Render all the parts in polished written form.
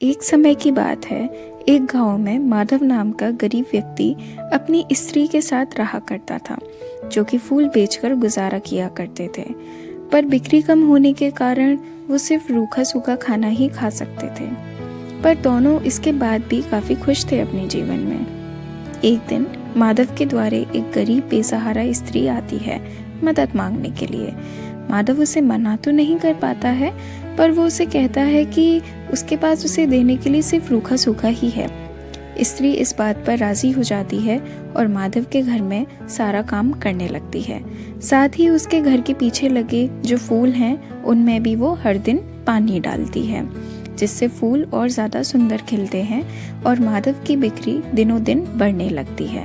एक समय की बात है। एक गांव में माधव नाम का गरीब व्यक्ति अपनी स्त्री के साथ रहा करता था, जो कि फूल बेचकर गुजारा किया करते थे। पर बिक्री कम होने के कारण वो सिर्फ रूखा सूखा खाना ही खा सकते थे। पर दोनों इसके बाद भी काफ़ी खुश थे अपने जीवन में। एक दिन माधव के द्वारे एक गरीब बेसहारा स्त्री आती है मदद मांगने के लिए। माधव उसे मना तो नहीं कर पाता है, पर वो उसे कहता है कि उसके पास उसे देने के लिए सिर्फ रूखा सूखा ही है। स्त्री इस बात पर राजी हो जाती है और माधव के घर में सारा काम करने लगती है। साथ ही उसके घर के पीछे लगे जो फूल हैं उनमें भी वो हर दिन पानी डालती है, जिससे फूल और ज़्यादा सुंदर खिलते हैं और माधव की बिक्री दिनों दिन बढ़ने लगती है।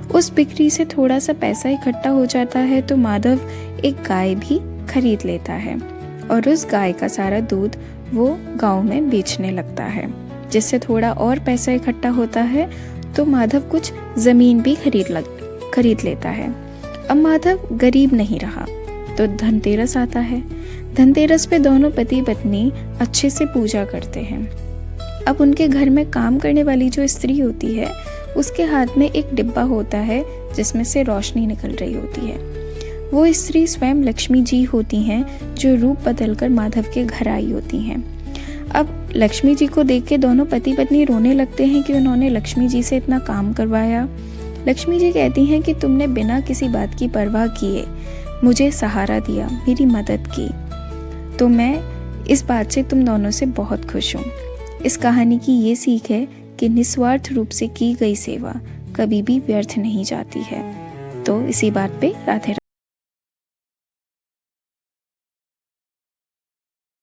उस बिक्री से थोड़ा सा पैसा इकट्ठा हो जाता है तो माधव एक गाय भी खरीद लेता है और उस गाय का सारा दूध वो गांव में बेचने लगता है, जिससे थोड़ा और पैसा इकट्ठा होता है तो माधव कुछ ज़मीन भी खरीद लेता है। अब माधव गरीब नहीं रहा तो धनतेरस आता है। धनतेरस पे दोनों पति पत्नी अच्छे से पूजा करते हैं। अब उनके घर में काम करने वाली जो स्त्री होती है उसके हाथ में एक डिब्बा होता है जिसमें से रोशनी निकल रही होती है। वो स्त्री स्वयं लक्ष्मी जी होती हैं, जो रूप बदलकर माधव के घर आई होती हैं। अब लक्ष्मी जी को देख के दोनों पति पत्नी रोने लगते हैं कि उन्होंने लक्ष्मी जी से इतना काम करवाया। लक्ष्मी जी कहती हैं कि तुमने बिना किसी बात की परवाह किए मुझे सहारा दिया, मेरी मदद की, तो मैं इस बात से तुम दोनों से बहुत खुश हूँ। इस कहानी की ये सीख है कि निस्वार्थ रूप से की गई सेवा कभी भी व्यर्थ नहीं जाती है। तो इसी बात पे राधे।